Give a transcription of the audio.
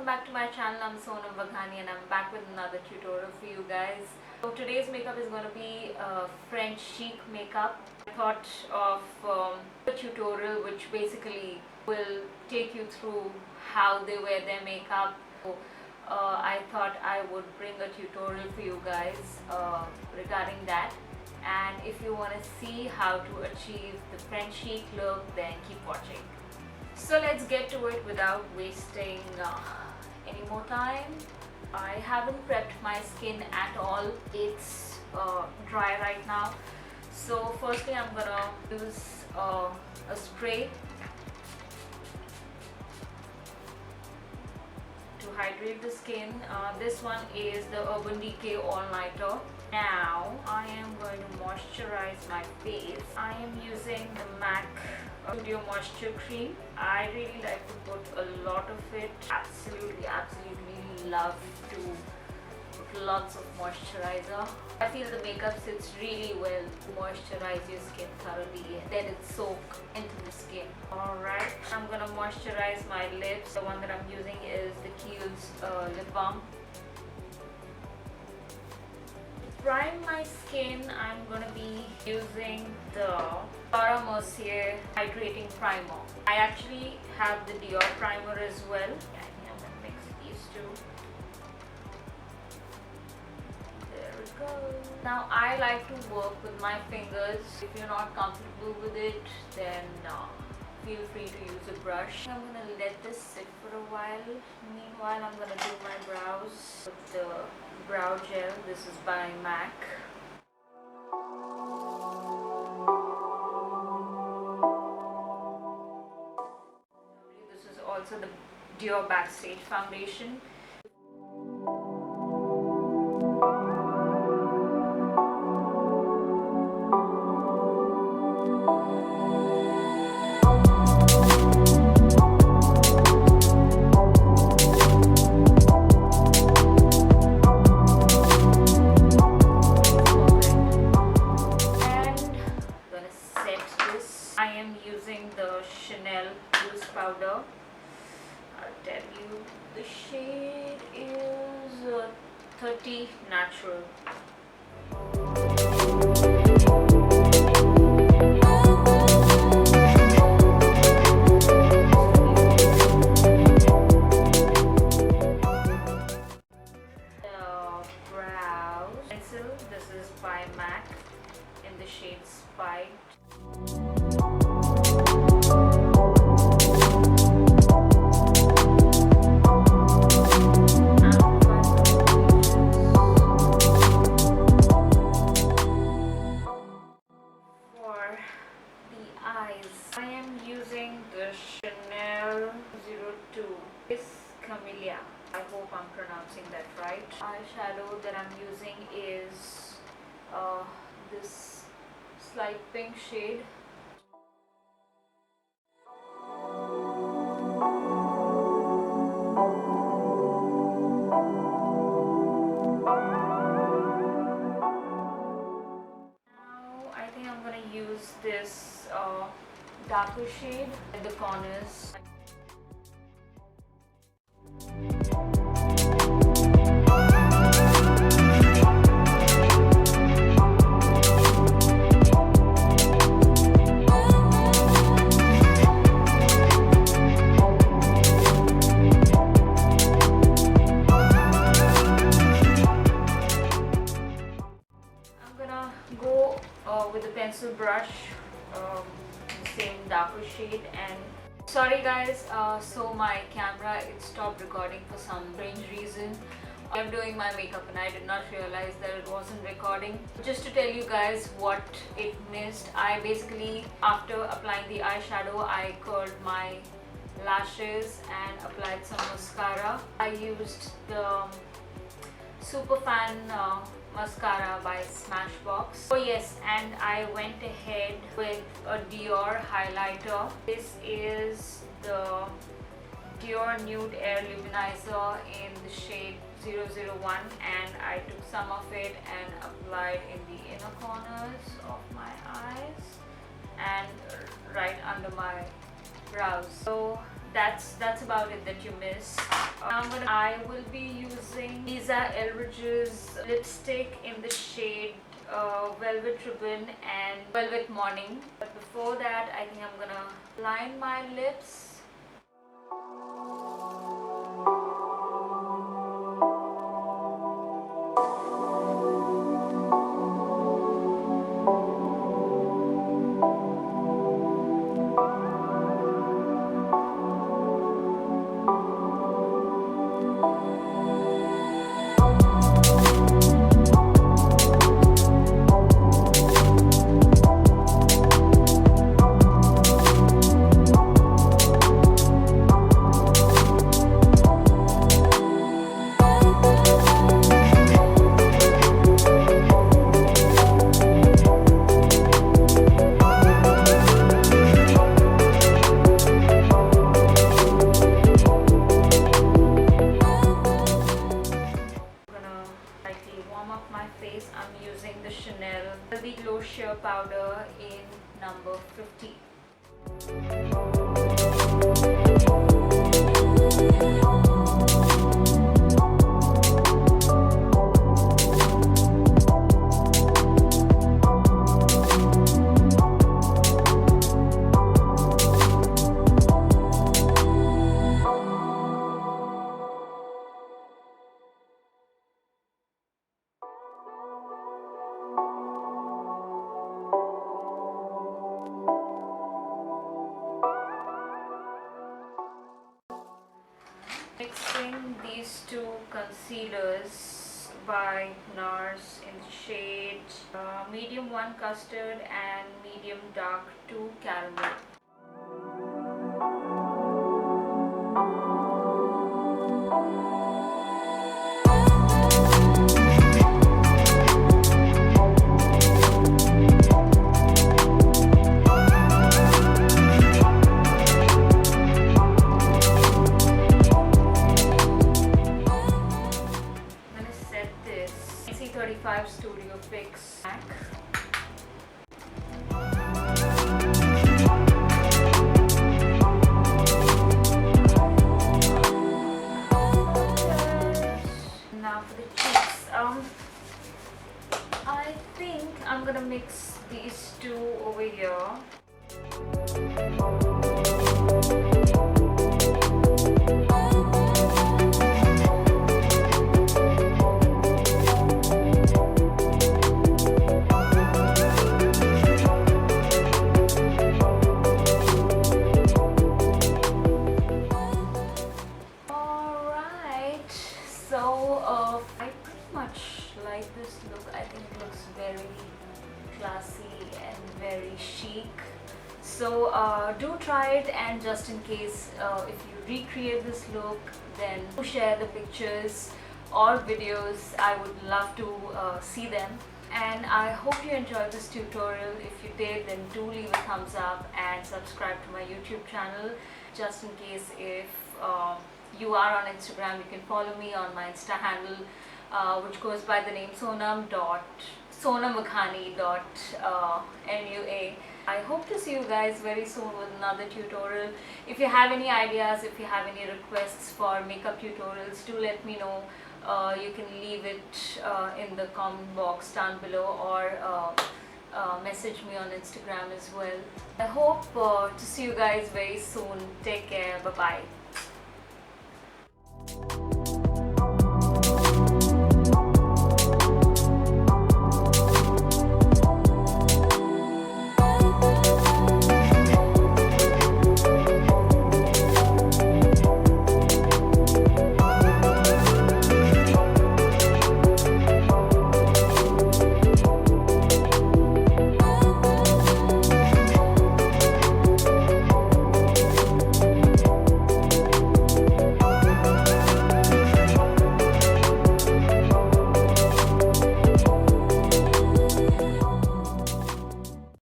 back to my channel. I'm Sonam Vaghani and I'm back with another tutorial for you guys. So today's makeup is going to be French chic makeup. I thought of a tutorial which basically will take you through how they wear their makeup. So, I thought I would bring a tutorial for you guys regarding that. And if you want to see how to achieve the French chic look, then keep watching. So let's get to it without wasting any more time. I haven't prepped my skin at all. It's dry right now. So firstly I'm gonna use a spray to hydrate the skin. This one is the Urban Decay All Nighter. Now I am going to moisturize my face. I am using the MAC Studio Moisture Cream. I really like to put a lot of it. Absolutely love to put lots of moisturizer. I feel the makeup sits really well to moisturize your skin thoroughly, then it soaks into the skin. Alright, I'm gonna moisturize my lips. The one that I'm using is the Kiehls Lip Balm. To prime my skin, I'm gonna be using the Mercier Hydrating Primer. I actually have the Dior primer as well. I think I'm gonna mix these two. There we go. Now I like to work with my fingers. If you're not comfortable with it, then feel free to use a brush. I'm gonna let this sit for a while. Meanwhile, I'm gonna do my brows with the brow gel. This is by MAC. This is also the Dior Backstage foundation. I am using the loose powder. I'll tell you, the shade is 30 Natural. The brows pencil, this is by MAC in the shade Spiked. I am using the Chanel 02. This Camélia. I hope I'm pronouncing that right. Eyeshadow that I'm using is this slight pink shade. Now I think I'm gonna use this darker shade in the corners. I'm gonna go with the pencil brush. Same darker shade. And sorry guys, so my camera it stopped recording for some strange reason. I'm doing my makeup and I did not realize that it wasn't recording. Just to tell you guys what it missed, I basically, after applying the eyeshadow, I curled my lashes and applied some mascara. I used the Superfan mascara by Smashbox. Oh yes, and I went ahead with a Dior highlighter. This is the Dior Nude Air Luminizer in the shade 001, and I took some of it and applied in the inner corners of my eyes and right under my brows. So that's about it that you missed. I will be using these are Eldridge's lipstick in the shade Velvet Ribbon and Velvet Morning. But before that, I think I'm gonna line my lips. Powder in number 50. Mixing these two concealers by Nars in the shade medium 1 Custard and medium dark 2 Caramel. Studio Fix MAC. Now for the cheeks. I think I'm gonna mix these two over here. This look, I think it looks very classy and very chic. So do try it, and just in case if you recreate this look, then do share the pictures or videos. I would love to see them. And I hope you enjoyed this tutorial. If you did, then do leave a thumbs up and subscribe to my YouTube channel. Just in case if you are on Instagram, you can follow me on my Insta handle, which goes by the name sonammakhani.mua. I hope to see you guys very soon with another tutorial. If you have any ideas, if you have any requests for makeup tutorials, do let me know. You can leave it in the comment box down below, or message me on Instagram as well. I hope to see you guys very soon. Take care. Bye bye.